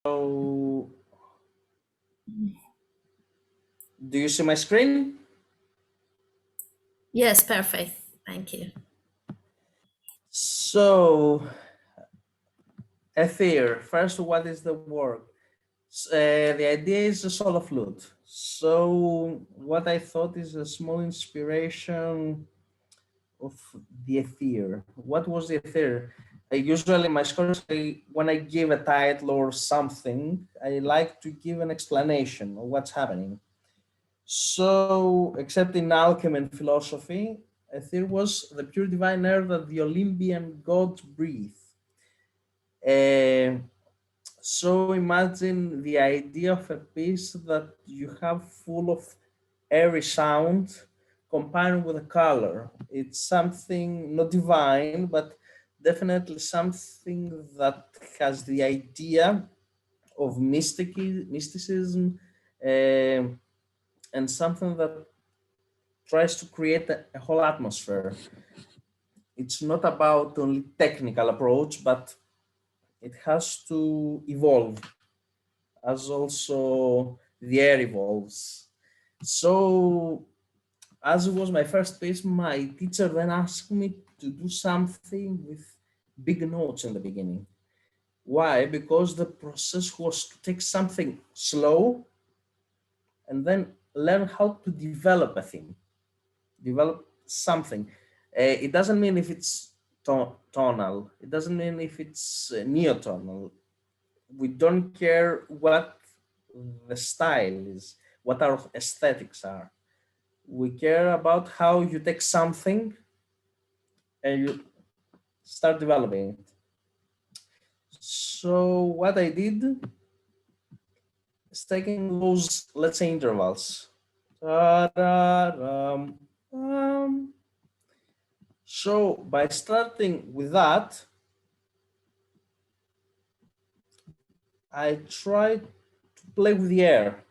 So, do you see my screen? Yes, perfect. Thank you. So, Ether, first, what is the work? The idea is a solo flute. So, what I thought is a small inspiration of the Ether. What was the Ether? Usually, my scholars, when I give a title or something, I like to give an explanation of what's happening. So, except in alchemy and philosophy, Ether was the pure divine air that the Olympian gods breathe. Uh, so imagine the idea of a piece that you have full of airy sound combined with a color. It's something not divine, but definitely something that has the idea of mysticism, and something that tries to create a whole atmosphere. It's not about only technical approach, but it has to evolve as also the air evolves. So, as it was my first piece, my teacher then asked me to do something with big notes in the beginning. Why? Because the process was to take something slow and then learn how to develop a theme, develop something. It doesn't mean if it's tonal, it doesn't mean if it's neotonal. We don't care what the style is, what our aesthetics are. We care about how you take something and you start developing it. So what I did is taking those, let's say, intervals. So by starting with that, I try to play with the air,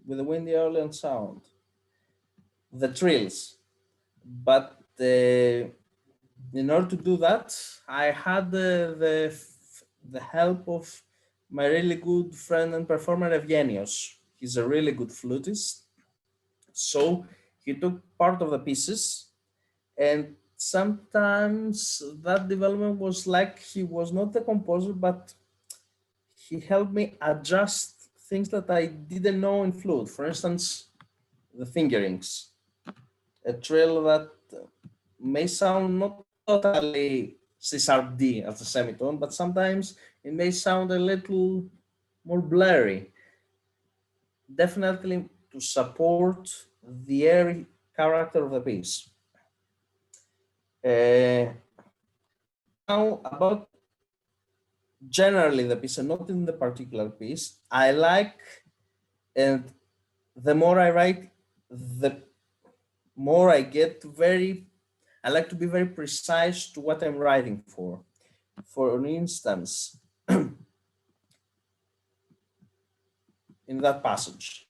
with the windy Orleans sound, the trills. But in order to do that, I had the help of my really good friend and performer Evgenios. He's a really good flutist. So he took part of the pieces, and sometimes that development was like he was not the composer, but he helped me adjust things that I didn't know in flute. For instance, the fingerings, a trill that may sound not totally C-sharp D as a semitone, but sometimes it may sound a little more blurry. Definitely to support the airy character of the piece. Now about generally the piece and not in the particular piece, I like, and the more I write, the more I get I like to be very precise to what I'm writing for. For instance, in that passage,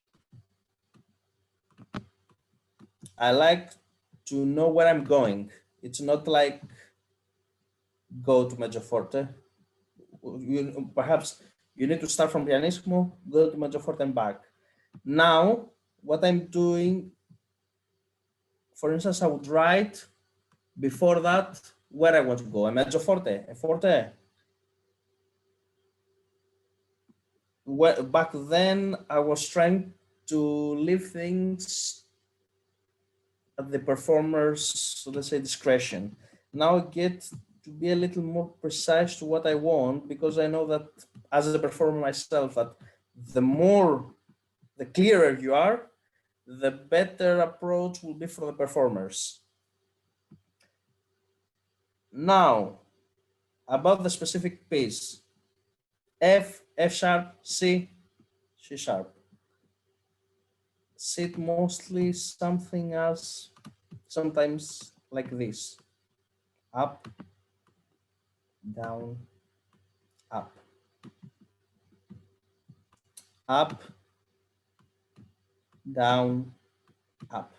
I like to know where I'm going. It's not like go to major forte. Perhaps you need to start from pianissimo, go to major forte and back. Now, what I'm doing, for instance, I would write before that where I want to go. A major forte, a forte. Back then, I was trying to leave things at the performer's, so let's say, discretion. Now I get to be a little more precise to what I want, because I know that as a performer myself, that the clearer you are, the better approach will be for the performers. Now, about the specific piece, F sharp, C sharp. Sit mostly something as sometimes like this: up, down, up, up, down, up.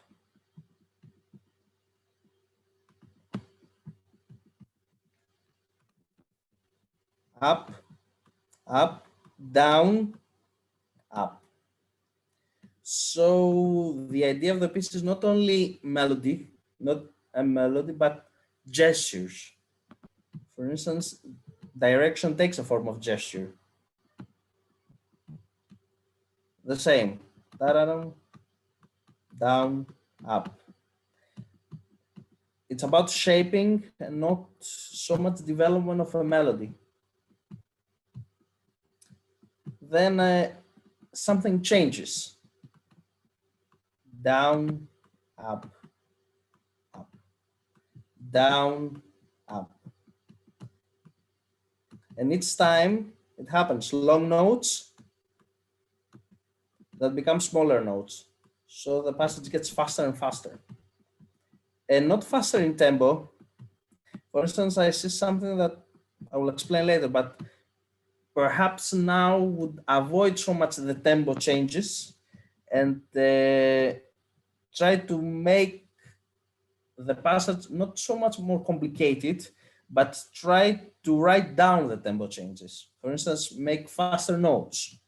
Up, up, down, up. So the idea of the piece is not only melody, not a melody, but gestures. For instance, direction takes a form of gesture. The same. Da-da-dum, down, up. It's about shaping and not so much development of a melody. Then something changes. Down, up, up, down, up. And each time it happens, long notes that become smaller notes. So the passage gets faster and faster. And not faster in tempo. For instance, I see something that I will explain later, but perhaps now would avoid so much the tempo changes and try to make the passage not so much more complicated, but try to write down the tempo changes. For instance, make faster notes,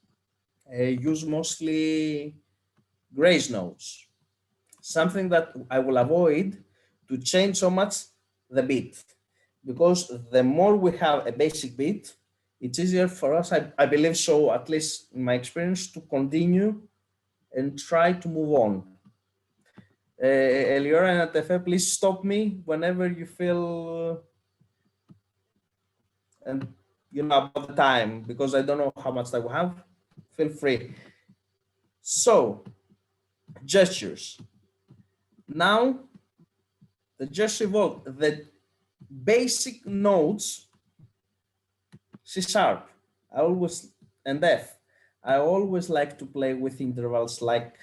use mostly grace notes, something that I will avoid to change so much the beat, because the more we have a basic beat, it's easier for us, I believe so, at least in my experience, to continue and try to move on. Eliora and Atefe, please stop me whenever you feel and about the time, because I don't know how much time we have. Feel free. So, gestures. Now, the gesture evolved. The basic notes, C sharp, I always, and F. I always like to play with intervals like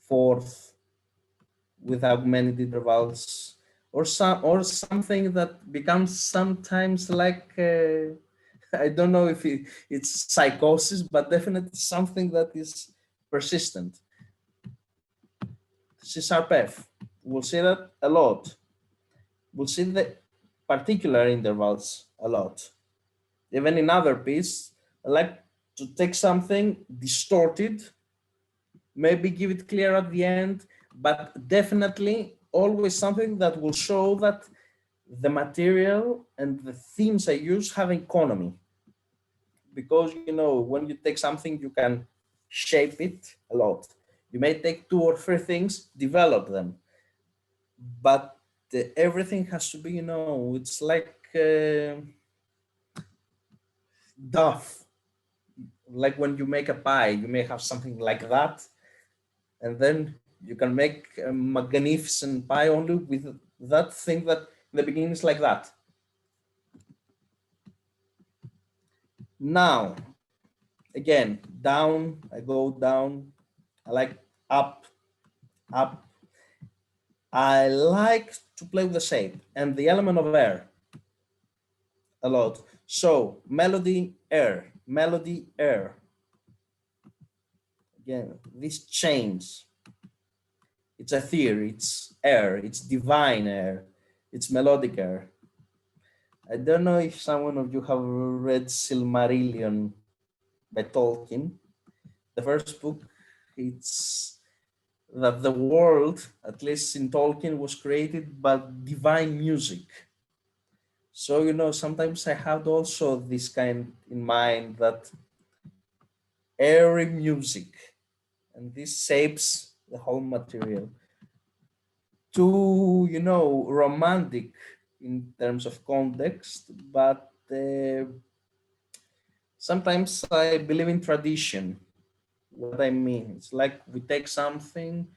fourth, with augmented intervals, or something that becomes sometimes like I don't know if it's psychosis, but definitely something that is persistent. C sharp F. We'll see that a lot. We'll see the particular intervals a lot. Even in other piece, I like to take something distorted, maybe give it clear at the end, but definitely always something that will show that the material and the themes I use have economy. Because when you take something, you can shape it a lot. You may take two or three things, develop them, but everything has to be, it's like duff. Like when you make a pie, you may have something like that, and then you can make a magnificent pie only with that thing that in the beginning is like that. Now, again, down, I go down, I like up, up. I like to play with the shape and the element of air a lot. So, melody, air, melody, air. Again, this change. It's a theory, it's air, it's divine air, it's melodic air. I don't know if someone of you have read Silmarillion by Tolkien. The first book, it's that the world, at least in Tolkien, was created by divine music. So, sometimes I have also this kind in mind, that airy music, and this shapes the whole material. Too, romantic in terms of context, but sometimes I believe in tradition. What I mean, it's like we take something,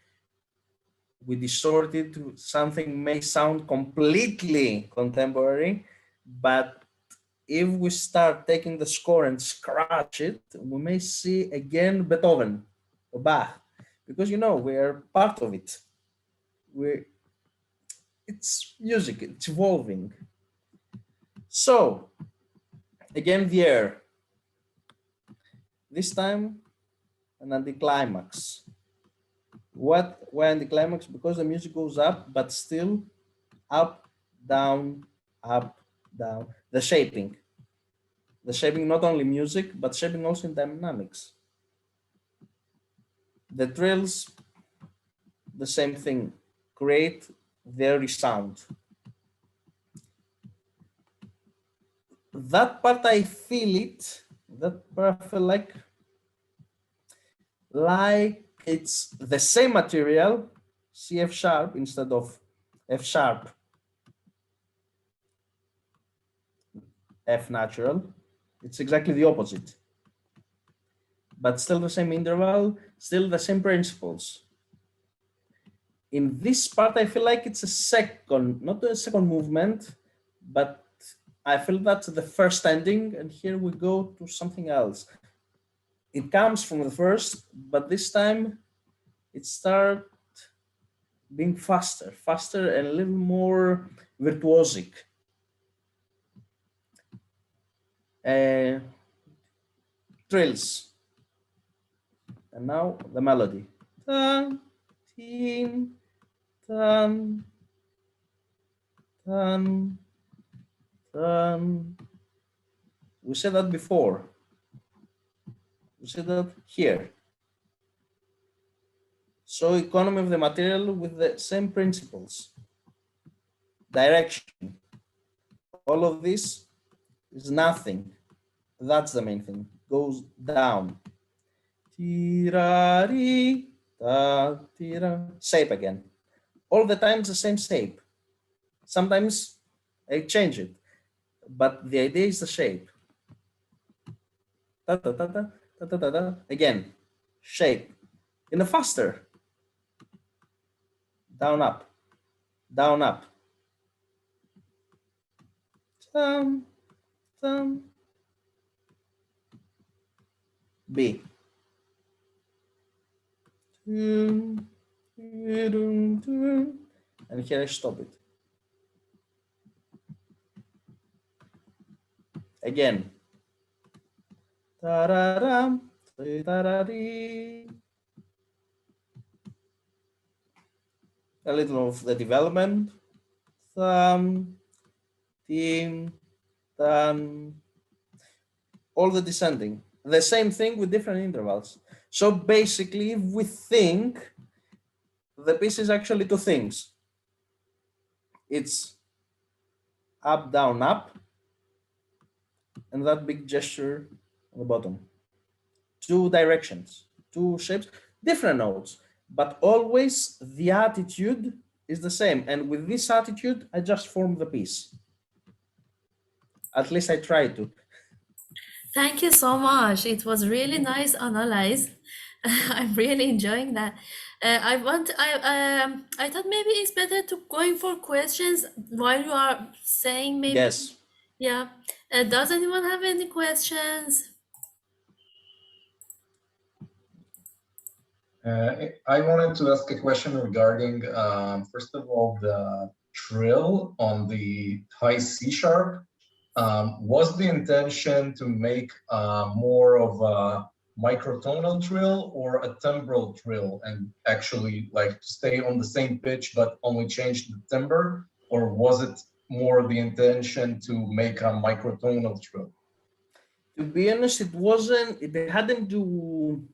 we distort it to something may sound completely contemporary, but if we start taking the score and scratch it, we may see again Beethoven or Bach, because we are part of it. It's music, it's evolving. So again, the air. This time an anticlimax. Why anticlimax? Because the music goes up, but still up, down, up, down. The shaping. The shaping not only music, but shaping also in dynamics. The trills, the same thing, create their sound. That part I feel it. That part I feel like it's the same material, C F sharp instead of F sharp, F natural. It's exactly the opposite, but still the same interval, still the same principles. In this part, I feel like it's a second, not a second movement, but I feel that's the first ending, and here we go to something else. It comes from the first, but this time it starts being faster and a little more virtuosic. Uh, Trills, and now the melody. Tan, tin, tan, tan, tan. We said that before. We said that here. So economy of the material with the same principles. Direction. All of this is nothing. That's the main thing. Goes down. Tirari, ta, tira. Shape again. All the time it's the same shape. Sometimes I change it, but the idea is the shape. Ta, ta, ta, ta, ta, ta, ta, ta. Again, shape. In a faster. Down, up. Down, up. Tam, tam. B. And here I stop it. Again. Tararam, tarari. A little of the development. Thumb, team, tan. All the descending. The same thing with different intervals. So basically, if we think, the piece is actually two things. It's up, down, up, and that big gesture on the bottom. Two directions, two shapes, different notes, but always the attitude is the same. And with this attitude, I just form the piece. At least I try to. Thank you so much. It was really nice analyze. I'm really enjoying that. I thought maybe it's better to going for questions while you are saying maybe. Yes. Yeah. Does anyone have any questions? I wanted to ask a question regarding, first of all, the trill on the high C sharp. Was the intention to make more of a microtonal trill or a timbral trill, and actually like stay on the same pitch but only change the timbre, or was it more the intention to make a microtonal trill? To be honest, it wasn't, it hadn't to,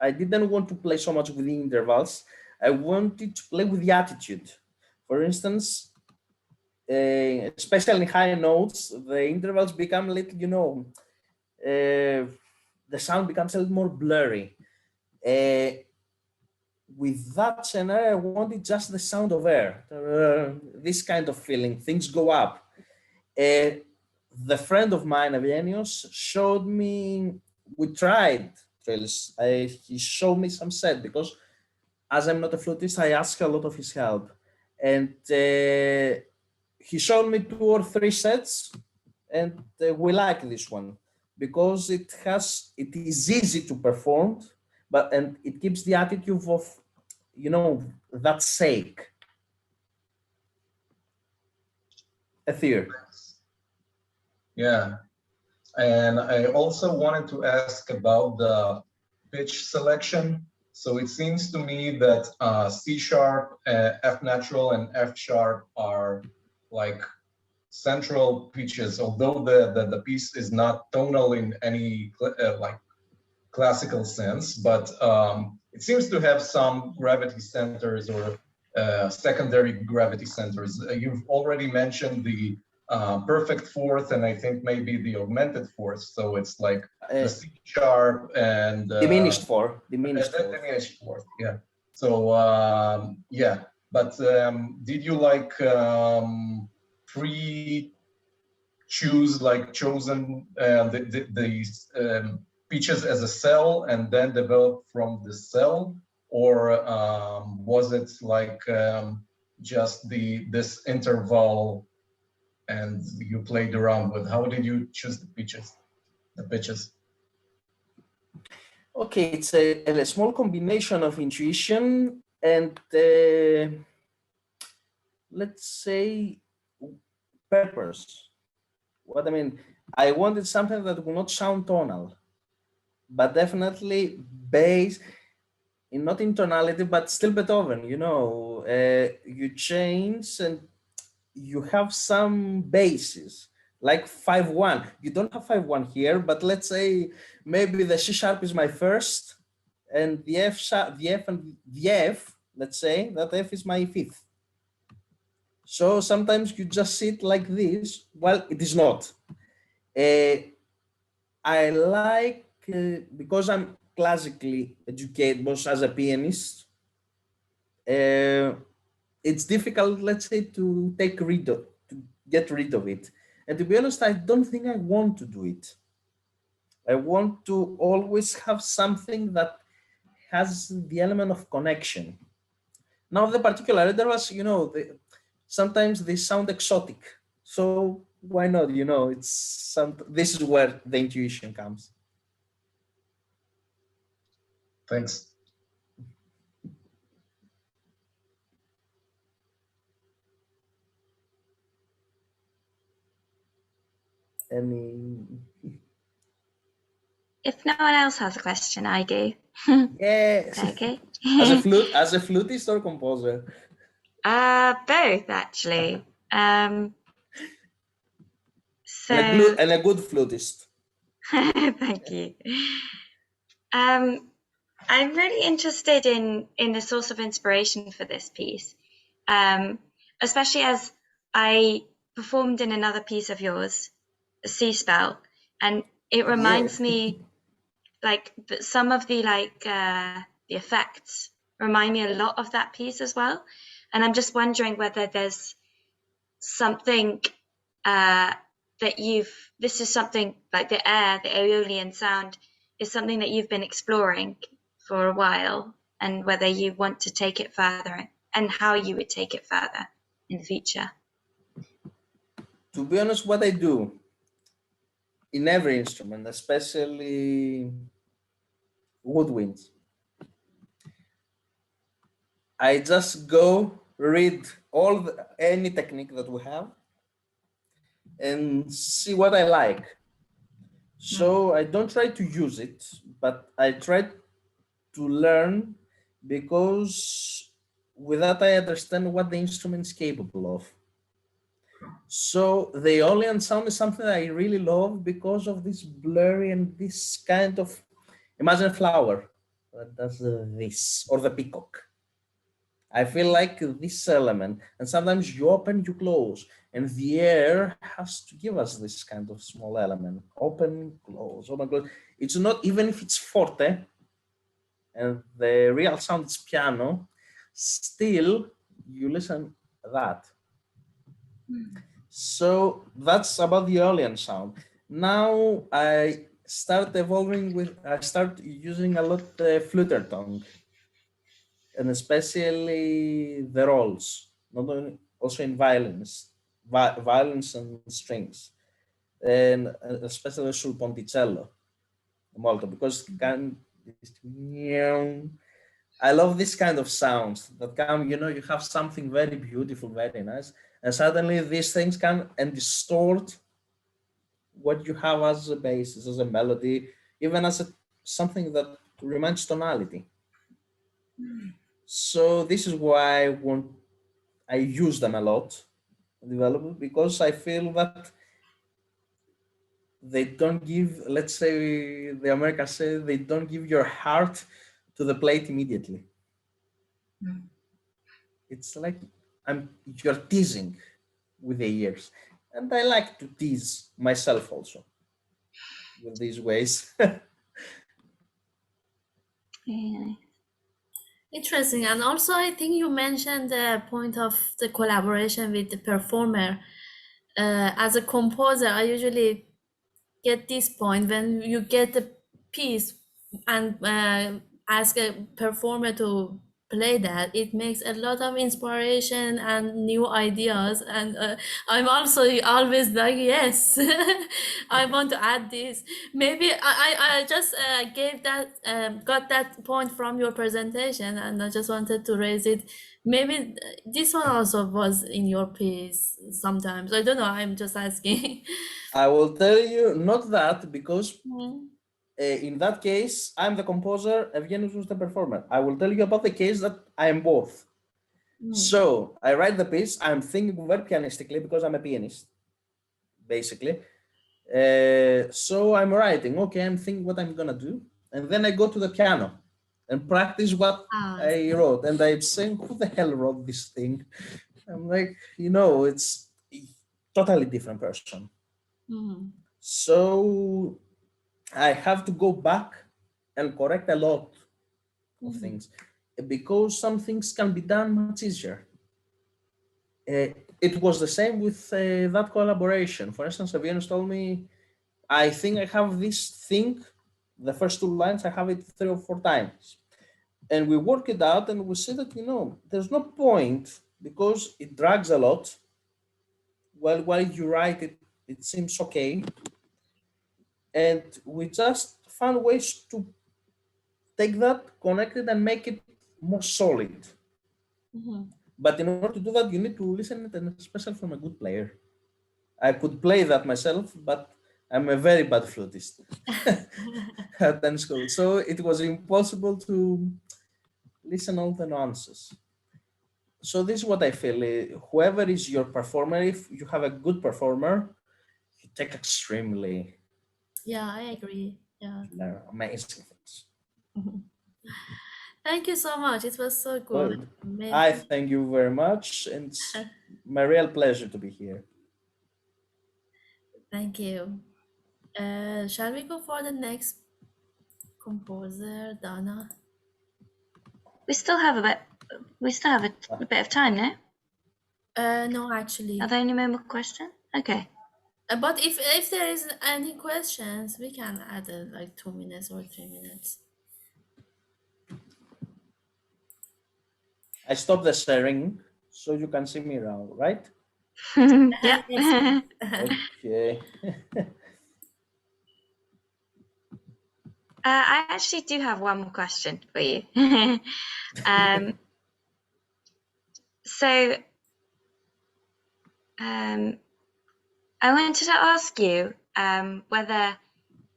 I didn't want to play so much with the intervals. I wanted to play with the attitude. For instance, especially in high notes, the intervals become a little, the sound becomes a little more blurry. With that scenario, I wanted just the sound of air, this kind of feeling, things go up. The friend of mine, Avienius, showed me, we tried trills. He showed me some set because as I'm not a flutist, I asked a lot of his help. And he showed me 2 or 3 sets, and we like this one because it is easy to perform, and it keeps the attitude of, that sake. Ether. Yeah. And I also wanted to ask about the pitch selection. So it seems to me that C sharp, F natural, and F sharp are like central pitches, although the piece is not tonal in any like classical sense, but it seems to have some gravity centers or secondary gravity centers. You've already mentioned the perfect fourth, and I think maybe the augmented fourth. So it's like the C sharp and diminished fourth. Diminished fourth. Yeah. So yeah, but did you like chosen the pitches as a cell and then develop from the cell, or was it like just this interval and you played around with? How did you choose the pitches? Okay, it's a small combination of intuition and let's say purpose. What I mean, I wanted something that will not sound tonal, but definitely based in not in tonality, but still Beethoven. You know, you change and you have some bases like 5-1. You don't have 5-1 here, but let's say maybe the C sharp is my first, and the F sharp, the F and the F. Let's say that F is my fifth. So sometimes you just sit like this. Well, it is not. I like because I'm classically educated, both as a pianist. It's difficult, let's say, to get rid of it. And to be honest, I don't think I want to do it. I want to always have something that has the element of connection. Now, the particular there was, you know, sometimes they sound exotic. So why not? You know, this is where the intuition comes. Thanks. If no one else has a question, I do. Yes. Okay. as a flutist or composer? Both actually. So And a good flutist. thank you. I'm really interested in the source of inspiration for this piece, especially as I performed in another piece of yours, Sea Spell, and it reminds me, like some of the the effects remind me a lot of that piece as well, and I'm just wondering whether there's something this is something like the air, the Aeolian sound is something that you've been exploring for a while, and whether you want to take it further and how you would take it further in the future. To be honest, what I do in every instrument, especially woodwinds, I just go read any technique that we have and see what I like. So I don't try to use it, but I try to learn, because with that I understand what the instrument is capable of. So the Aeolian sound is something I really love because of this blurry and this kind of, imagine a flower that does this, or the peacock. I feel like this element, and sometimes you open, you close, and the air has to give us this kind of small element. Open, close, open, close. It's not, even if it's forte, and the real sound is piano, still you listen that. So that's about the Aeolian sound. Now I start using a lot the fluter tongue, and especially the rolls, not only, also in violins and strings, and especially sul ponticello, molto, because I love this kind of sounds that come, you know, you have something very beautiful, very nice, and suddenly these things come and distort what you have as a basis, as a melody, even as something that reminds tonality. So this is why I use them a lot, developed because I feel that they don't give, let's say the Americans say, they don't give your heart to the plate immediately. Mm. It's like you're teasing with the years. And I like to tease myself also with these ways. Yeah. Interesting. And also, I think you mentioned the point of the collaboration with the performer. As a composer, I usually get this point when you get a piece and ask a performer to play that, it makes a lot of inspiration and new ideas, and I'm also always like, yes, I want to add this. Maybe I just gave that got that point from your presentation, and I just wanted to raise it. Maybe this one also was in your piece sometimes. I don't know, I'm just asking. I will tell you not that because Mm. in that case, I'm the composer, Evgenius was the performer. I will tell you about the case that I am both. Mm. So I write the piece, I'm thinking very pianistically because I'm a pianist, basically. So I'm writing, okay, I'm thinking what I'm gonna do. And then I go to the piano and practice what Ah, I I see. wrote. And I'm saying, who the hell wrote this thing? I'm like, it's a totally different person. Mm. So I have to go back and correct a lot of Mhm. things because some things can be done much easier. Uh, it was the same with that collaboration. For instance, Avianus told me, I think I have this thing, the first two lines, I have it 3 or 4 times. And we work it out and we see that, there's no point because it drags a lot. While you write it, it seems okay. And we just found ways to take that, connect it, and make it more solid. Mhm. But in order to do that, you need to listen it, and especially from a good player. I could play that myself, but I'm a very bad flutist at tennis school. So it was impossible to listen all the nuances. So this is what I feel. Whoever is your performer, if you have a good performer, you take extremely Yeah, I agree. Yeah. amazing things. Mhm. Thank you so much. It was so good. Well, I Amazing. thank you very much, and it's my real pleasure to be here. Thank you. Shall we go for the next composer, Dana? We still have a bit of time, no? No, Are actually. there any more questions? Okay. But if there is any questions, we can add like 2 minutes or 3 minutes. I stopped the sharing so you can see me now, right? Yeah. Yes. Okay. I actually do have one more question for you. um, so I wanted to ask you whether,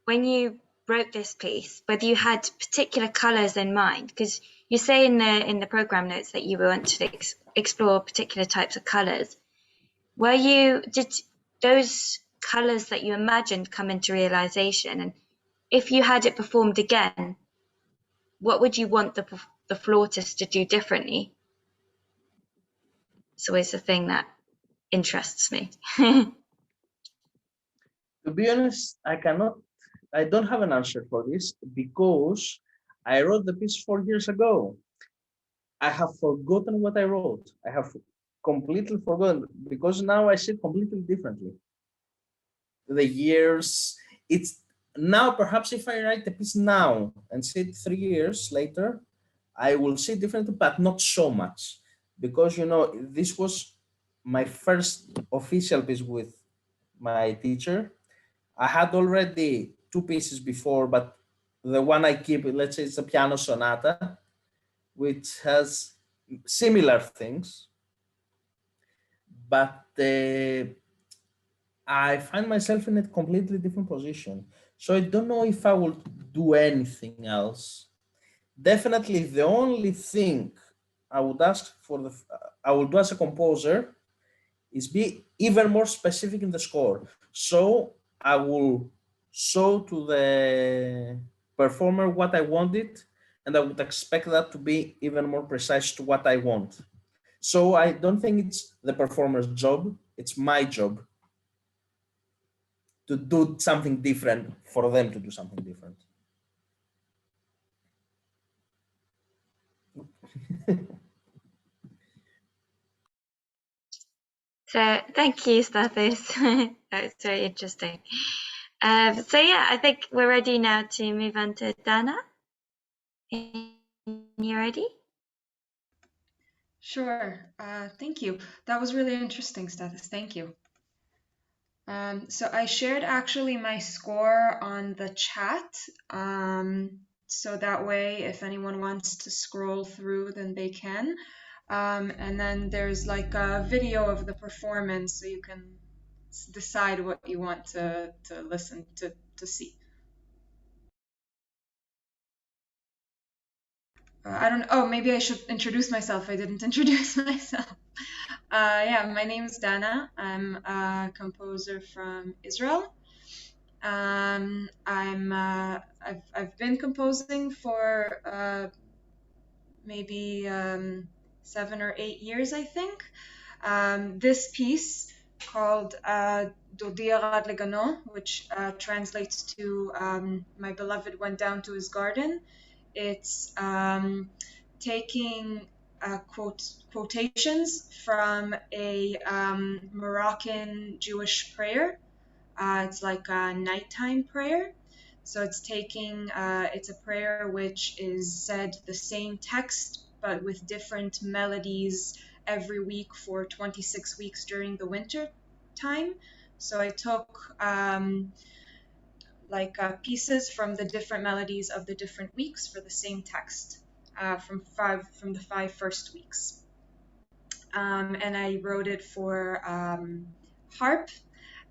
when you wrote this piece, whether you had particular colours in mind, because you say in the program notes that you want to explore particular types of colours. Did those colours that you imagined come into realisation? And if you had it performed again, what would you want the flautist to do differently? It's always the thing that interests me. To be honest, I don't have an answer for this because I wrote the piece 4 years ago. I have forgotten what I wrote. I have completely forgotten because now I see it completely differently. The years, it's now perhaps if I write the piece now and see it 3 years later, I will see it differently, but not so much because this was my first official piece with my teacher. I had already two pieces before, but the one I keep, let's say it's a piano sonata, which has similar things, but I find myself in a completely different position. So I don't know if I will do anything else. Definitely, the only thing I would ask for I would do as a composer is be even more specific in the score. So I will show to the performer what I wanted, and I would expect that to be even more precise to what I want. So I don't think it's the performer's job, it's my job to do something different for them to do something different. So thank you, Stathis. That's very interesting. So yeah, I think we're ready now to move on to Dana. You ready? Sure. Thank you. That was really interesting, Stathis. Thank you. So I shared actually my score on the chat. So that way, if anyone wants to scroll through, then they can. And then there's like a video of the performance, so you can decide what you want to listen to see. I don't know. Oh, maybe I should introduce myself. I didn't introduce myself. Yeah, my name is Dana. I'm a composer from Israel. I've been composing for maybe 7 or 8 years, I think. This piece called Dodi Yarad Legano, which translates to My Beloved Went Down to His Garden. It's taking quotations from a Moroccan Jewish prayer. It's like a nighttime prayer. So it's it's a prayer which is said the same text, but with different melodies every week for 26 weeks during the winter time. So I took pieces from the different melodies of the different weeks for the same text from the 5 first weeks. And I wrote it for harp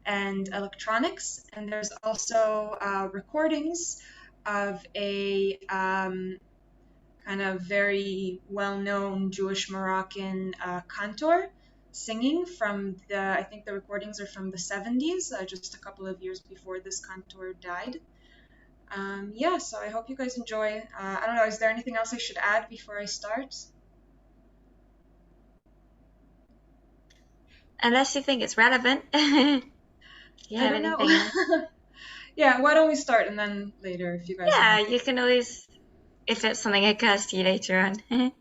and electronics, and there's also recordings of a kind of very well-known Jewish Moroccan cantor singing from I think the recordings are from the 70s, just a couple of years before this cantor died. Yeah, so I hope you guys enjoy. I don't know, is there anything else I should add before I start? Unless you think it's relevant. Do you have anything else? Yeah, why don't we start and then later if you guys Yeah, want. you can always, if it's something occurs to you later on.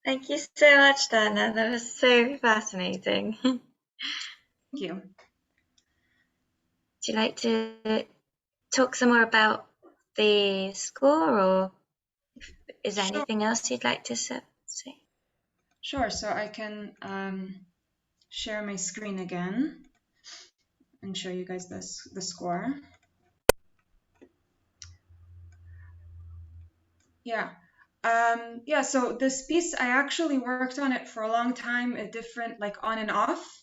Thank you so much, Dana. That was so fascinating. Thank you. Would you like to talk some more about the score, or is there Sure. anything else you'd like to say? Sure. So I can share my screen again and show you guys the score. Yeah. Yeah, so this piece, I actually worked on it for a long time, a different, like on and off.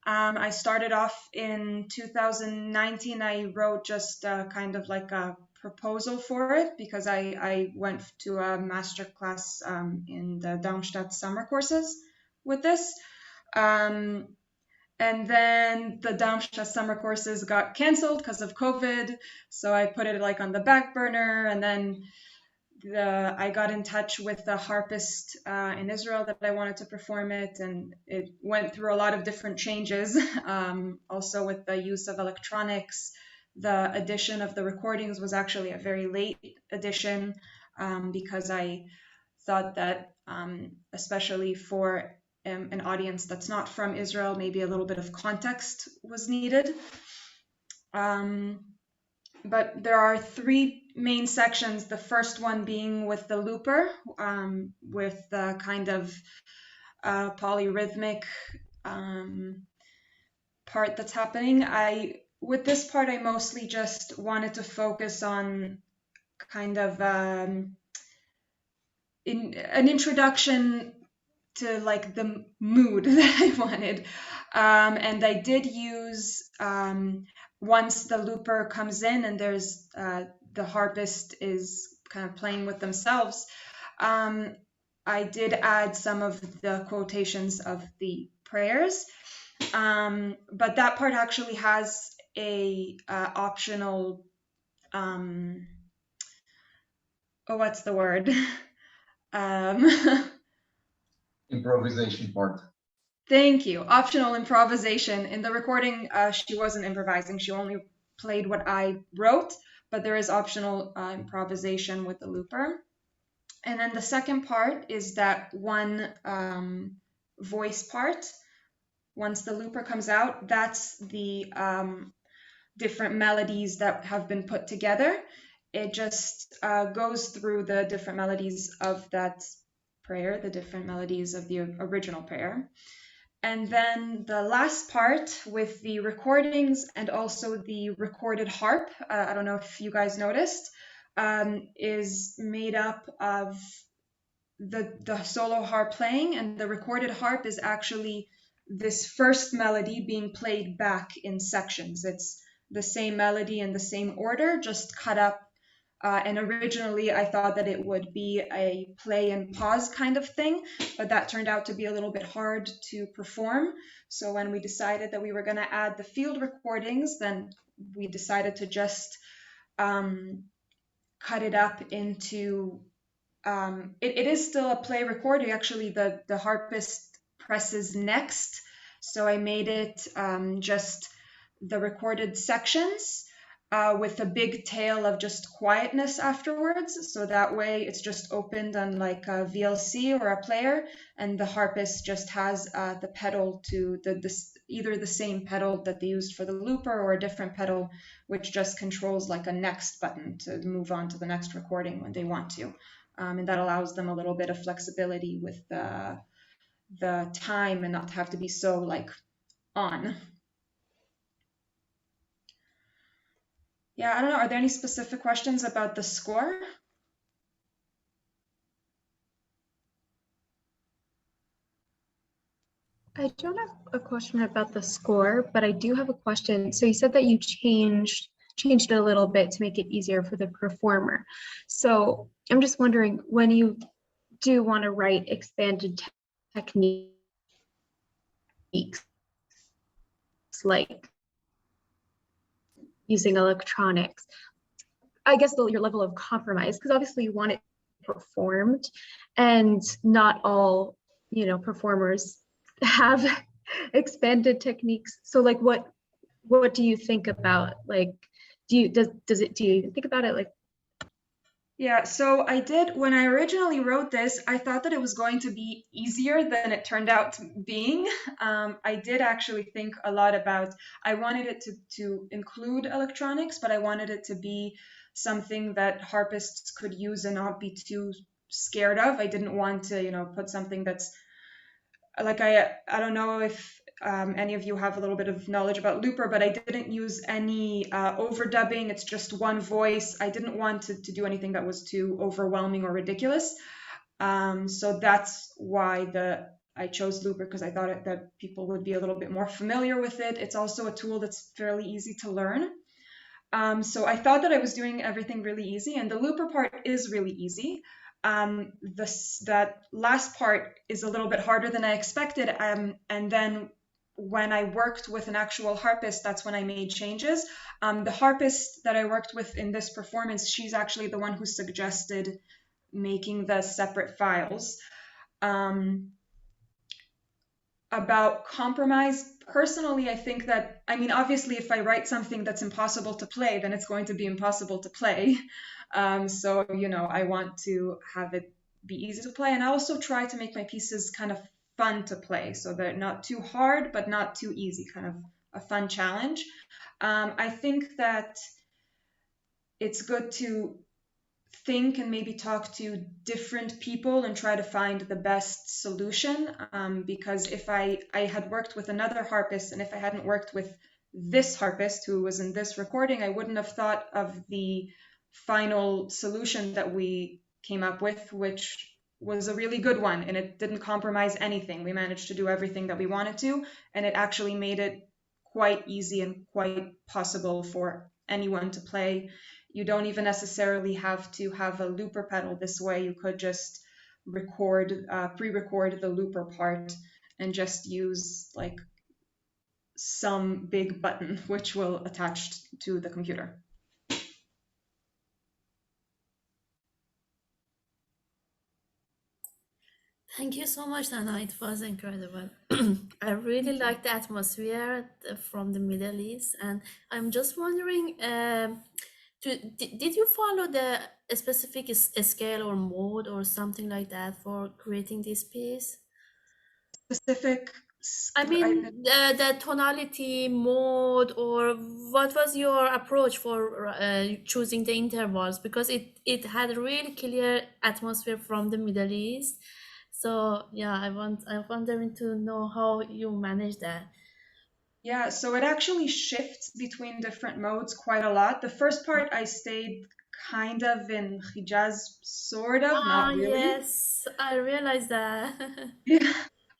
I started off in 2019. I wrote just kind of like a proposal for it because I went to a master class in the Darmstadt summer courses with this. And then the Darmstadt summer courses got canceled because of COVID. So I put it like on the back burner, and then I got in touch with the harpist in Israel that I wanted to perform it, and it went through a lot of different changes. Also with the use of electronics, the addition of the recordings was actually a very late addition because I thought that especially for an audience that's not from Israel, maybe a little bit of context was needed. But there are three main sections. The first one being with the looper, with the kind of polyrhythmic part that's happening. With this part, I mostly just wanted to focus on kind of an introduction to like the mood that I wanted. And I did use, once the looper comes in and there's the harpist is kind of playing with themselves, I did add some of the quotations of the prayers. But that part actually has a optional, what's the word? Improvisation part. Thank you. Optional improvisation. In the recording, she wasn't improvising. She only played what I wrote, but there is optional improvisation with the looper. And then the second part is that one voice part. Once the looper comes out, that's the different melodies that have been put together. It just goes through the different melodies of that prayer, the different melodies of the original prayer. And then the last part with the recordings and also the recorded harp, I don't know if you guys noticed, is made up of the solo harp playing, and the recorded harp is actually this first melody being played back in sections. It's the same melody in the same order, just cut up. And originally I thought that it would be a play and pause kind of thing, but that turned out to be a little bit hard to perform. So when we decided that we were going to add the field recordings, then we decided to just cut it up into, it is still a play recording. Actually, the harpist presses next. So I made it just the recorded sections, with a big tail of just quietness afterwards. So that way it's just opened on like a VLC or a player, and the harpist just has the pedal to either the same pedal that they used for the looper or a different pedal, which just controls like a next button to move on to the next recording when they want to. And that allows them a little bit of flexibility with the time and not have to be so like on. Yeah, I don't know. Are there any specific questions about the score? I don't have a question about the score, but I do have a question. So you said that you changed it a little bit to make it easier for the performer. So I'm just wondering, when you do want to write expanded techniques like using electronics, I guess your level of compromise, because obviously you want it performed, and not all, performers have expanded techniques. So like what do you think about, like, do you think about it like Yeah, so when I originally wrote this, I thought that it was going to be easier than it turned out being. I did actually think a lot about, I wanted it to include electronics, but I wanted it to be something that harpists could use and not be too scared of. I didn't want to, put something that's like I don't know if any of you have a little bit of knowledge about Looper, but I didn't use any overdubbing. It's just one voice. I didn't want to do anything that was too overwhelming or ridiculous. So that's why I chose Looper, because I thought that people would be a little bit more familiar with it. It's also a tool that's fairly easy to learn. So I thought that I was doing everything really easy, and the Looper part is really easy. That last part is a little bit harder than I expected. And then when I worked with an actual harpist, that's when I made changes. The harpist that I worked with in this performance, she's actually the one who suggested making the separate files. About compromise, personally, I think that, obviously, if I write something that's impossible to play, then it's going to be impossible to play. So, I want to have it be easy to play. And I also try to make my pieces kind of fun to play, so they're not too hard, but not too easy, kind of a fun challenge. I think that it's good to think and maybe talk to different people and try to find the best solution, because if I had worked with another harpist, and if I hadn't worked with this harpist who was in this recording, I wouldn't have thought of the final solution that we came up with, which was a really good one, and it didn't compromise anything. We managed to do everything that we wanted to, and it actually made it quite easy and quite possible for anyone to play. You don't even necessarily have to have a looper pedal this way. You could just pre-record the looper part and just use like some big button which will attach to the computer. Thank you so much, Nana. It was incredible. I really like the atmosphere from the Middle East, and I'm just wondering, did you follow the specific scale or mode or something like that for creating this piece? Specific. I mean, the tonality mode, or what was your approach for choosing the intervals? Because it had a really clear atmosphere from the Middle East. So yeah, I'm wondering to know how you manage that. Yeah, so it actually shifts between different modes quite a lot. The first part I stayed kind of in Hijaz, sort of, not really. Yes, I realized that. Yeah.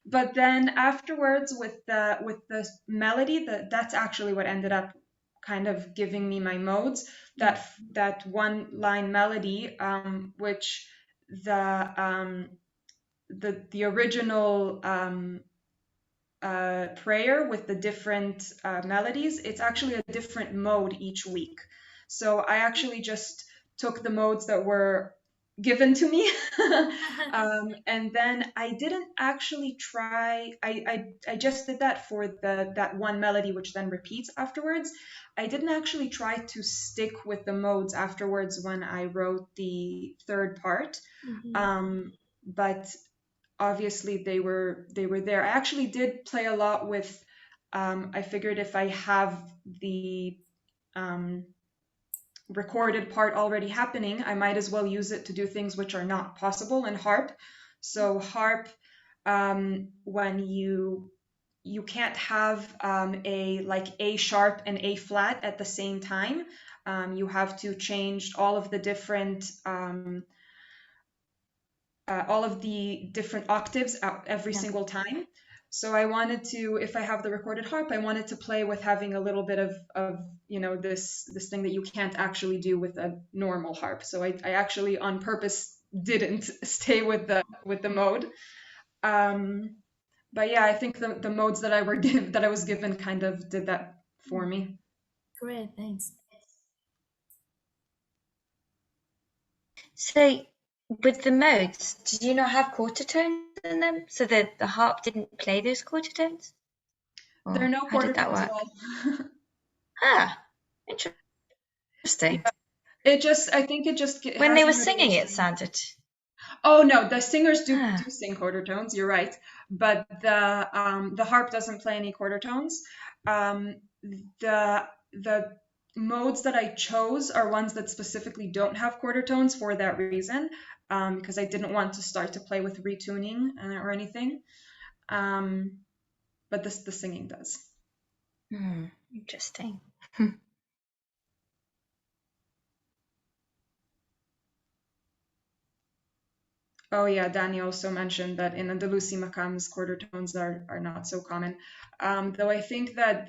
But then afterwards with the melody, that's actually what ended up kind of giving me my modes. That one line melody, which the original prayer with the different melodies, it's actually a different mode each week. So I actually just took the modes that were given to me. And then I didn't actually try, I just did that for that one melody, which then repeats afterwards. I didn't actually try to stick with the modes afterwards when I wrote the third part. But obviously they were there. I actually did play a lot with, I figured if I have the recorded part already happening, I might as well use it to do things which are not possible in harp. So harp, when you can't have A sharp and A flat at the same time. You have to change all of the different octaves out every single time. So I wanted to, if I have the recorded harp, I wanted to play with having a little bit of this thing that you can't actually do with a normal harp. So I actually on purpose didn't stay with the mode. But yeah, I think the modes that I was given kind of did that for me. Great, thanks. So with the modes, did you not have quarter tones in them, so that the harp didn't play those quarter tones? There are no quarter tones at all. Ah, interesting. I think it just When has they a were singing, it modulation. sounded. Oh no, the singers do Ah. sing quarter tones. You're right, but the harp doesn't play any quarter tones. Um, the modes that I chose are ones that specifically don't have quarter tones for that reason, because I didn't want to start to play with retuning or anything. But the singing does. Interesting. Oh yeah, Danny also mentioned that in Andalusi Maqams quarter tones are not so common. Though I think that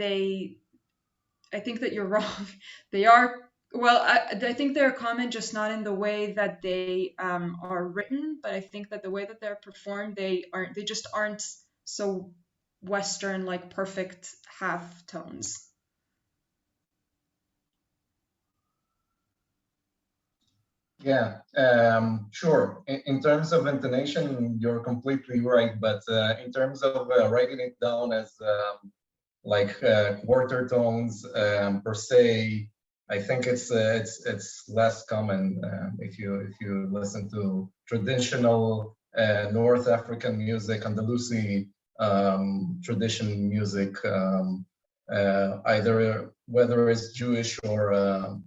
you're wrong. They are, well, I think they're common, just not in the way that they are written, but I think that the way that they're performed, they just aren't so Western, like perfect half tones. Yeah, sure. In terms of intonation, you're completely right. But in terms of writing it down as like quarter tones per se, I think it's less common. If you listen to traditional North African music, Andalusi tradition music, either whether it's Jewish or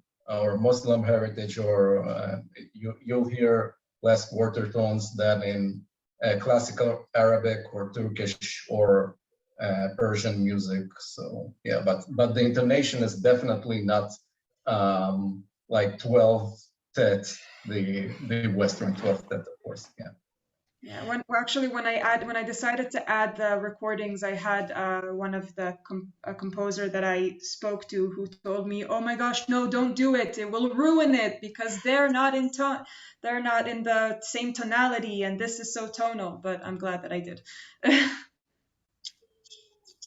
Muslim heritage, or you'll hear less quarter tones than in classical Arabic or Turkish or Persian music. So yeah, but the intonation is definitely not like 12 tet, the Western 12 tet, of course. Yeah. Yeah, when I decided to add the recordings, I had one of the a composer that I spoke to who told me, "Oh my gosh, no, don't do it. It will ruin it because they're not in tone, they're not in the same tonality, and this is so tonal." But I'm glad that I did.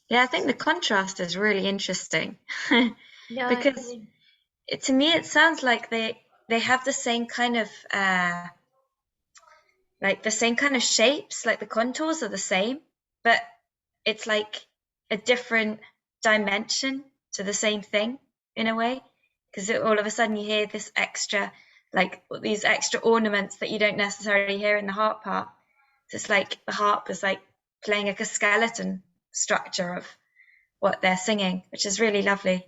Yeah, I think the contrast is really interesting Yeah, I because agree. to me it sounds like they have the same kind of like the same kind of shapes, like the contours are the same, but it's like a different dimension to the same thing in a way, because all of a sudden you hear this extra, like these extra ornaments that you don't necessarily hear in the harp part. So it's like the harp is like playing like a skeleton structure of what they're singing, which is really lovely.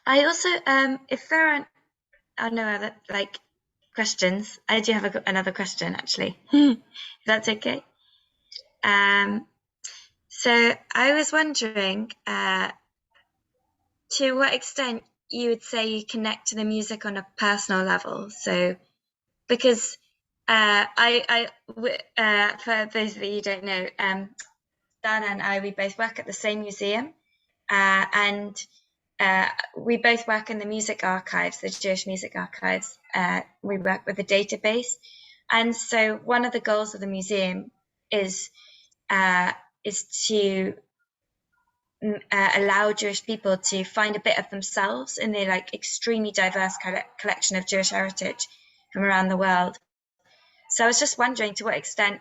I also, if there aren't no other like questions, I do have another question actually. If that's okay. So I was wondering, to what extent you would say you connect to the music on a personal level. So, because for those of you who don't know, Dana and I, we both work at the same museum, and we both work in the music archives, the Jewish music archives. We work with a database, and so one of the goals of the museum is to allow Jewish people to find a bit of themselves in the like extremely diverse collection of Jewish heritage from around the world. So I was just wondering to what extent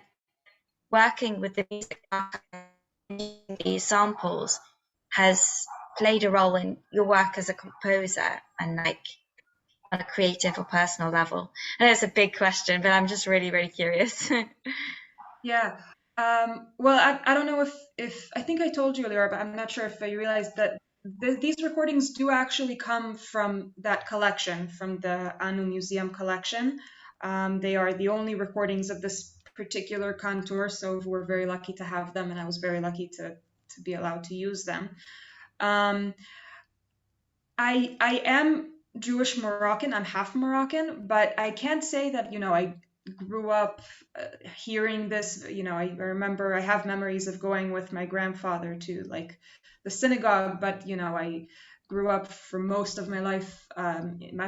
working with the music archive, these samples, has played a role in your work as a composer and like on a creative or personal level. I know it's a big question, but I'm just really, really curious. Yeah. Well, I don't know if I think I told you earlier, but I'm not sure if you realized that these recordings do actually come from that collection, from the Anu Museum collection. They are the only recordings of this particular contour, so we're very lucky to have them, and I was very lucky to be allowed to use them. I am Jewish Moroccan. I'm half Moroccan, but I can't say that I grew up hearing this. I remember I have memories of going with my grandfather to like the synagogue, but I grew up for most of my life,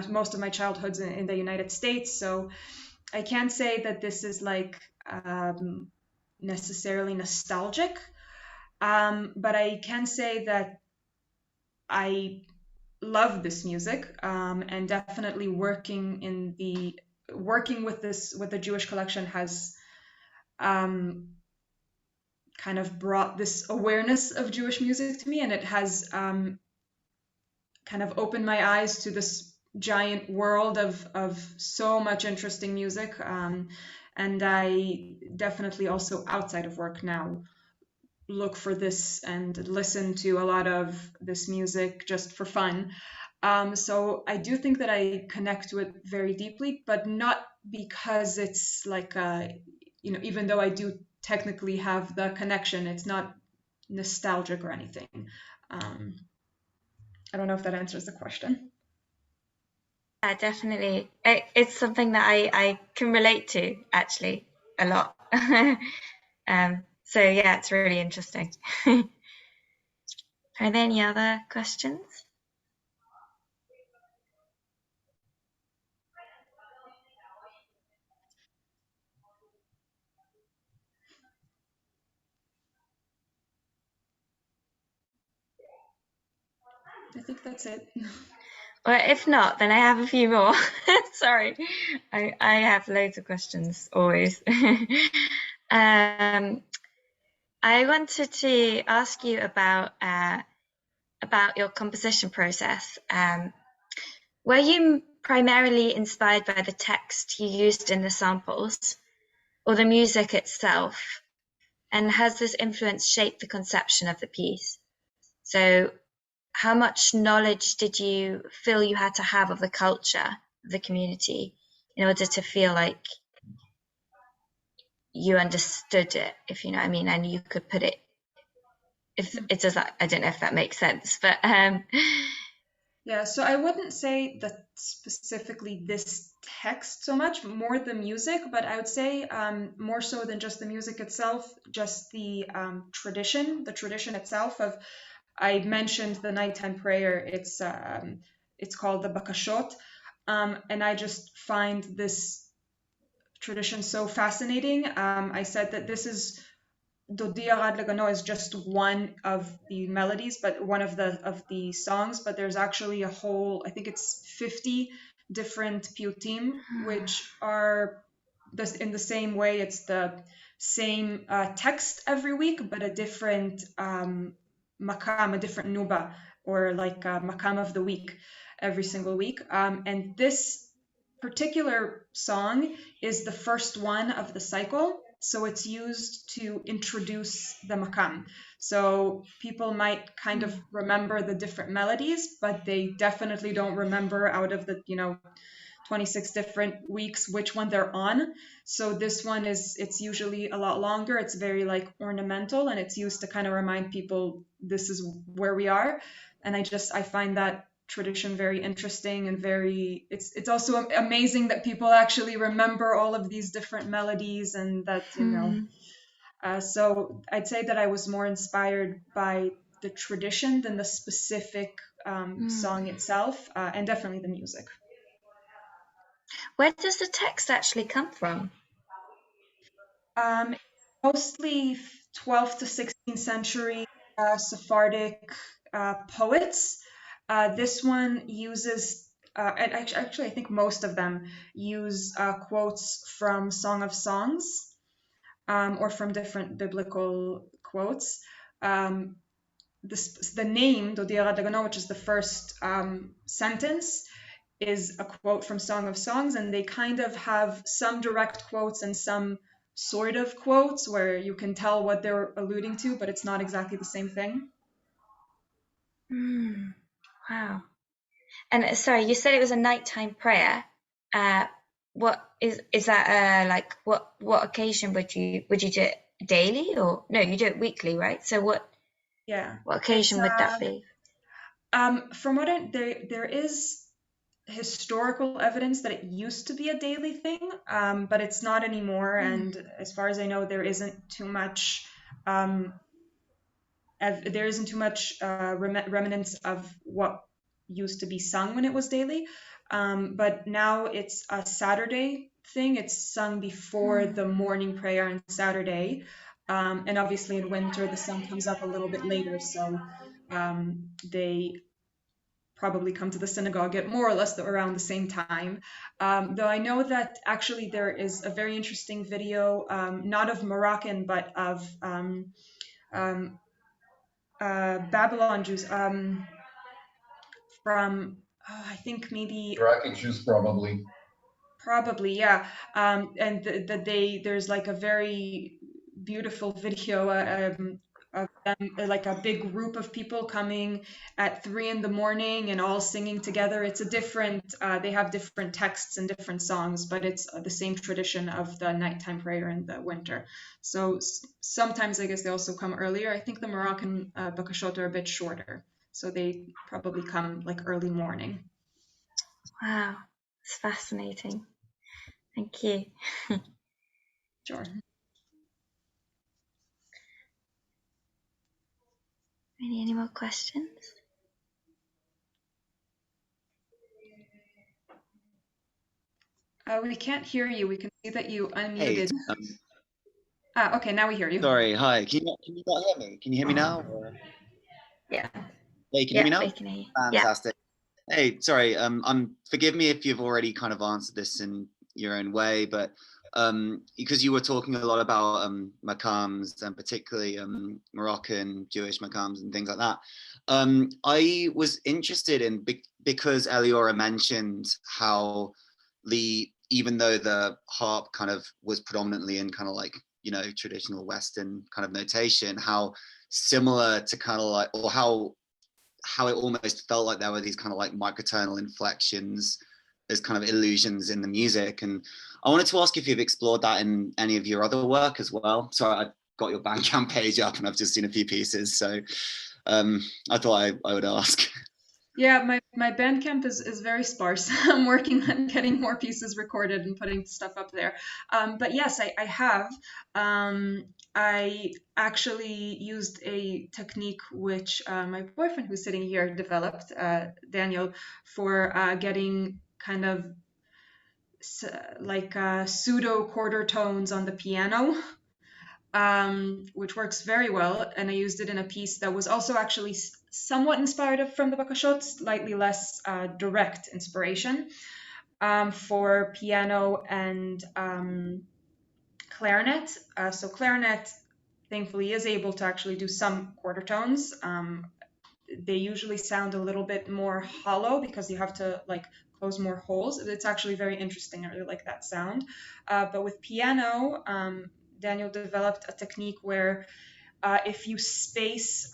most of my childhoods in the United States. So I can't say that this is like necessarily nostalgic, but I can say that I love this music, and definitely working with the Jewish collection has kind of brought this awareness of Jewish music to me, and it has kind of opened my eyes to this giant world of so much interesting music. And I definitely also outside of work now look for this and listen to a lot of this music just for fun. So I do think that I connect to it very deeply, but not because it's like even though I do technically have the connection, it's not nostalgic or anything. I don't know if that answers the question. Yeah, definitely. It's something that I can relate to actually a lot. So yeah, it's really interesting. Are there any other questions? I think that's it. Well, if not, then I have a few more. Sorry, I have loads of questions always. I wanted to ask you about your composition process. Were you primarily inspired by the text you used in the samples, or the music itself? And has this influence shaped the conception of the piece? So, how much knowledge did you feel you had to have of the culture of the community in order to feel like you understood it, if you know what I mean, and you could put it, if it does that, I don't know if that makes sense, but Yeah, so I wouldn't say that specifically this text so much, more the music, but I would say more so than just the music itself, just the tradition itself of, I mentioned the nighttime prayer. It's called the bakashot, and I just find this tradition so fascinating. I said that this is Dodia Rad Lagano is just one of the melodies, but one of the songs. But there's actually a whole, I think it's 50 different piyutim, which are in the same way. It's the same text every week, but a different makam, a different nuba, or like makam of the week every single week. And this particular song is the first one of the cycle. So it's used to introduce the makam. So people might kind of remember the different melodies, but they definitely don't remember out of the 26 different weeks which one they're on. So this one it's usually a lot longer. It's very like ornamental, and it's used to kind of remind people this is where we are. And I find that tradition very interesting, and very it's also amazing that people actually remember all of these different melodies, and that so I'd say that I was more inspired by the tradition than the specific song itself, and definitely the music. where does the text actually come from? Mostly 12th to 16th century Sephardic poets. This one uses, and actually, I think most of them use quotes from Song of Songs, or from different biblical quotes. The name Dodia Radagano, which is the first sentence, is a quote from Song of Songs, and they kind of have some direct quotes and some sort of quotes where you can tell what they're alluding to, but it's not exactly the same thing. Wow. And sorry, you said it was a nighttime prayer. What is that? Like what occasion would you do it daily, or no? You do it weekly, right? So what occasion would that be? From what there is historical evidence that it used to be a daily thing, but it's not anymore. And as far as I know, there isn't too much remnants of what used to be sung when it was daily. But now it's a Saturday thing. It's sung before the morning prayer on Saturday. And obviously in winter, the sun comes up a little bit later. So they probably come to the synagogue at more or less around the same time. Though I know that actually there is a very interesting video, not of Moroccan, but of Babylon Jews, from, I think maybe Iraqi Jews probably. Probably, yeah. And there's like a very beautiful video of them, like a big group of people coming at 3 in the morning and all singing together. It's a different, they have different texts and different songs, but it's the same tradition of the nighttime prayer in the winter. So sometimes I guess they also come earlier. I think the Moroccan bakashot are a bit shorter, so they probably come like early morning. Wow, it's fascinating. Thank you. Sure. Any more questions? We can't hear you. We can see that you Hey, unmuted. Okay, now we hear you. sorry, hi. Can you not hear me? Can you hear me now? Or... Yeah. Hey, can you hear me now? We can hear you. Fantastic. Hey, sorry. Forgive me if you've already kind of answered this in your own way, but because you were talking a lot about maqams and particularly Moroccan Jewish maqams and things like that, I was interested in because Eliora mentioned how even though the harp kind of was predominantly in kind of like, you know, traditional Western kind of notation, how similar to kind of like, or how it almost felt like there were these kind of like microtonal inflections as kind of illusions in the music. And I wanted to ask if you've explored that in any of your other work as well. Sorry, I got your Bandcamp page up and I've just seen a few pieces, so I thought I would ask. Yeah, my Bandcamp is very sparse. I'm working on getting more pieces recorded and putting stuff up there. But yes, I have. I actually used a technique which my boyfriend who's sitting here developed, Daniel, for getting kind of like pseudo quarter tones on the piano. Which works very well, and I used it in a piece that was also actually somewhat inspired from the bakashot, slightly less direct inspiration, for piano and clarinet. So clarinet, thankfully, is able to actually do some quarter tones. They usually sound a little bit more hollow because you have to like close more holes. It's actually very interesting. I really like that sound. But with piano, Daniel developed a technique where if you space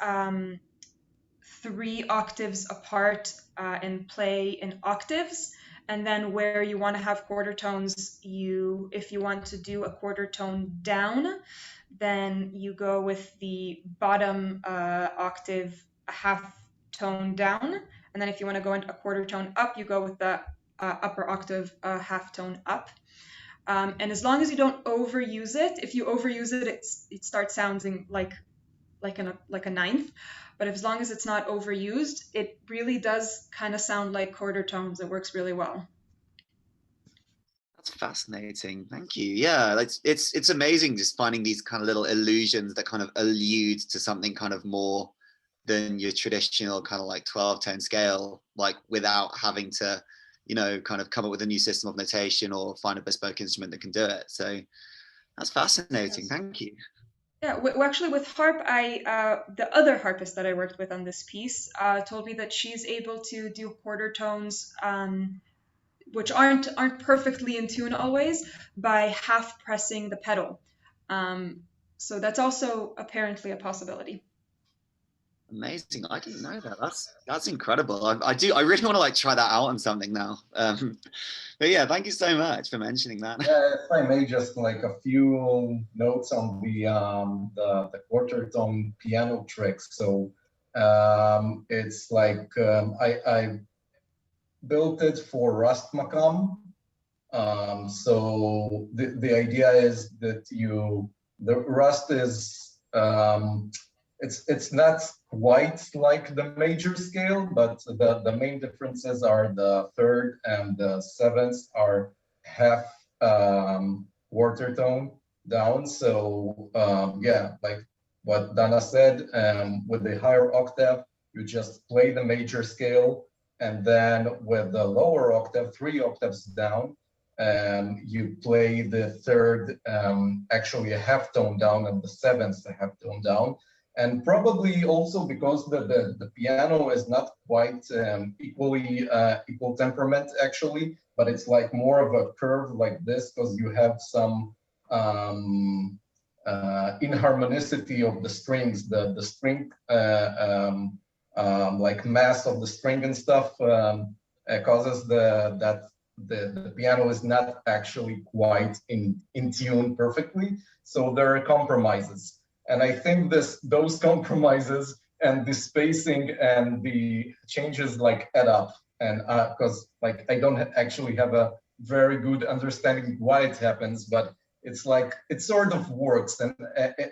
3 octaves apart and play in octaves, and then where you want to have quarter tones, if you want to do a quarter tone down, then you go with the bottom octave a half tone down, and then if you want to go into a quarter tone up, you go with the upper octave half tone up. And as long as you don't overuse it, if you overuse it, it starts sounding like a ninth. But as long as it's not overused, it really does kind of sound like quarter tones. It works really well. That's fascinating. Thank you. Yeah, it's amazing just finding these kind of little illusions that kind of allude to something kind of more than your traditional kind of like 12-tone scale, like without having to, you know, kind of come up with a new system of notation or find a bespoke instrument that can do it. So that's fascinating. Yes. Thank you. Yeah, actually with harp, the other harpist that I worked with on this piece told me that she's able to do quarter tones, which aren't perfectly in tune always, by half pressing the pedal. So that's also apparently a possibility. Amazing! I didn't know that. That's incredible. I really want to like try that out on something now. But yeah, thank you so much for mentioning that. Yeah, if I may, just like a few notes on the quarter tone piano tricks. So it's like I built it for Rust Maqam. So the idea is that the Rust is it's not quite like the major scale, but the main differences are the 3rd and the 7th are half quarter tone down. So yeah, like what Dana said, with the higher octave, you just play the major scale, and then with the lower octave, 3 octaves down, you play the 3rd actually a half tone down and the 7th a half tone down. And probably also because the piano is not quite equal temperament actually, but it's like more of a curve like this because you have some inharmonicity of the strings, the string like mass of the string and stuff causes the piano is not actually quite in tune perfectly. So there are compromises. And I think those compromises and the spacing and the changes like add up. And because like I don't actually have a very good understanding why it happens, but it's like it sort of works. And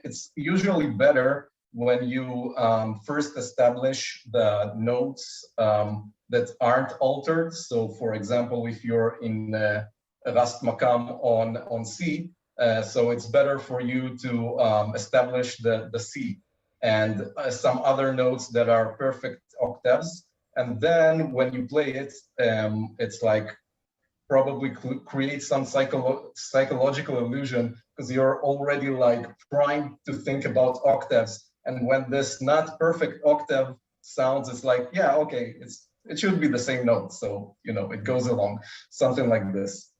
it's usually better when you first establish the notes that aren't altered. So for example, if you're in Rast Makam on C, so it's better for you to establish the C and some other notes that are perfect octaves. And then when you play it, it's like probably create some psychological illusion because you're already like trying to think about octaves. And when this not perfect octave sounds, it's like, yeah, okay, it should be the same note. So, you know, it goes along, something like this.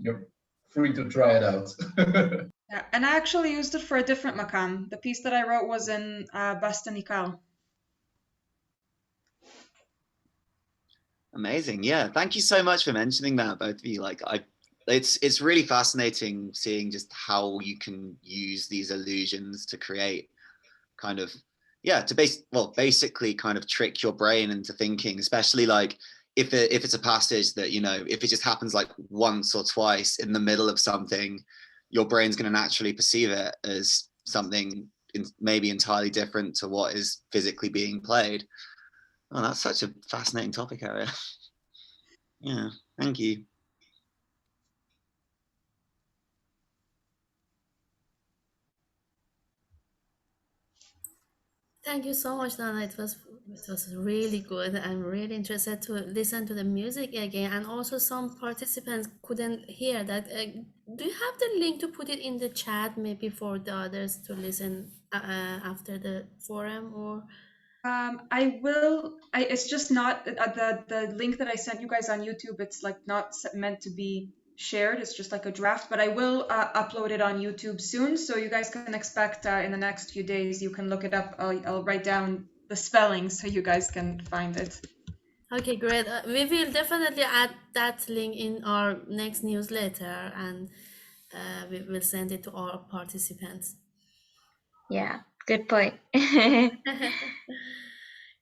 You're free to try it out. Yeah, and I actually used it for a different makam. The piece that I wrote was in Bastanikal. Amazing. Yeah. Thank you so much for mentioning that, both of you. Like it's really fascinating seeing just how you can use these illusions to create kind of basically kind of trick your brain into thinking, especially like if it's a passage that, you know, if it just happens like once or twice in the middle of something, your brain's going to naturally perceive it as something maybe entirely different to what is physically being played. Oh, that's such a fascinating topic area. Yeah, thank you. Thank you so much, Nana. It was really good. I'm really interested to listen to the music again. And also, some participants couldn't hear that. Do you have the link to put it in the chat, maybe for the others to listen after the forum? Or I will. It's just not the link that I sent you guys on YouTube. It's like not meant to be shared. It's just like a draft, but I will upload it on YouTube soon, so you guys can expect in the next few days. You can look it up. I'll write down the spelling so you guys can find it. okay, great. We will definitely add that link in our next newsletter, and we will send it to all participants. Yeah, good point.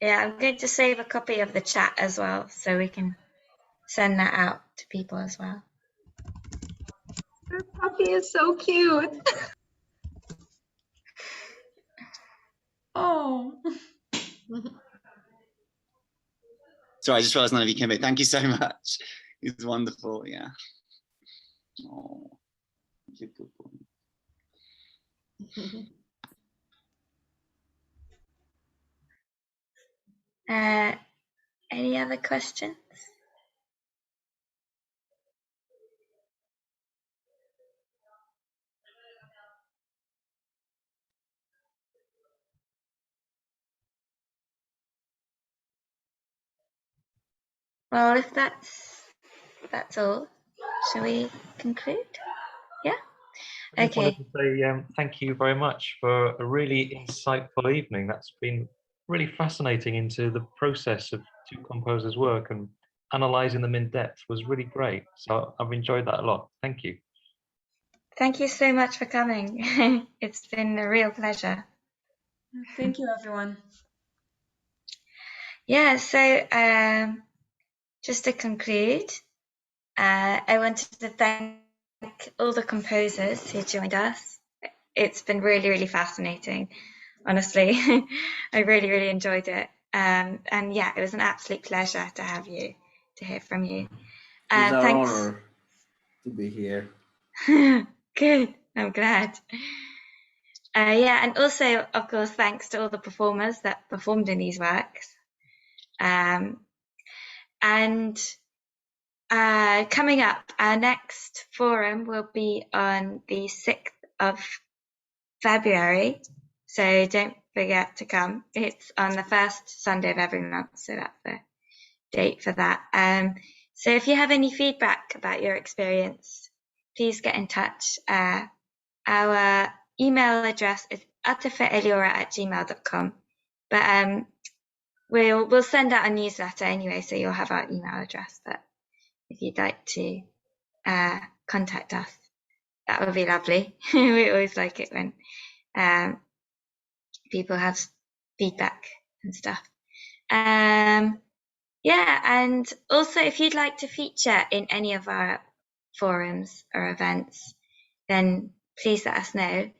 Yeah, I'm going to save a copy of the chat as well, so we can send that out to people as well. Our puppy is so cute. Oh. Sorry, I just realized none of you came in. Thank you so much. It's wonderful. Yeah. Oh, you're a good one. Any other questions? Well, if that's all, shall we conclude? Yeah. I just Okay. wanted to say thank you very much for a really insightful evening. That's been really fascinating into the process of two composers' work, and analysing them in depth was really great. So I've enjoyed that a lot. Thank you. Thank you so much for coming. It's been a real pleasure. Thank you, everyone. Yeah, so just to conclude, I wanted to thank all the composers who joined us. It's been really, really fascinating, honestly. I really, really enjoyed it. And yeah, it was an absolute pleasure to have you, to hear from you. It's our Thanks. honor to be here. Good, I'm glad. Yeah, and also, of course, thanks to all the performers that performed in these works. And coming up, our next forum will be on the 6th of February. So don't forget to come. It's on the first Sunday of every month, so that's the date for that. So if you have any feedback about your experience, please get in touch. Our email address is atafeliora@gmail.com. But we'll send out a newsletter anyway, so you'll have our email address. But if you'd like to contact us, that would be lovely. We always like it when people have feedback and stuff. Yeah, and also if you'd like to feature in any of our forums or events, then please let us know.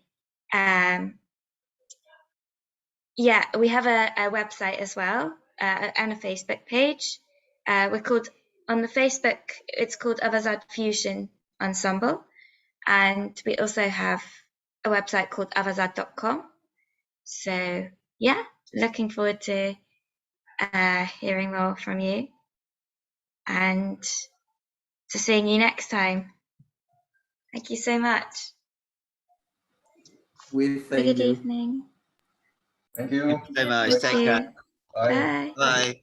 Yeah, we have a website as well and a Facebook page. We're called, on the Facebook, it's called Avazad Fusion Ensemble. And we also have a website called avazad.com. So yeah, looking forward to hearing more from you and to seeing you next time. Thank you so much. We Have a thank good you. evening. Thank you. Thank you so much. You Take too. care. Bye. Bye. Bye.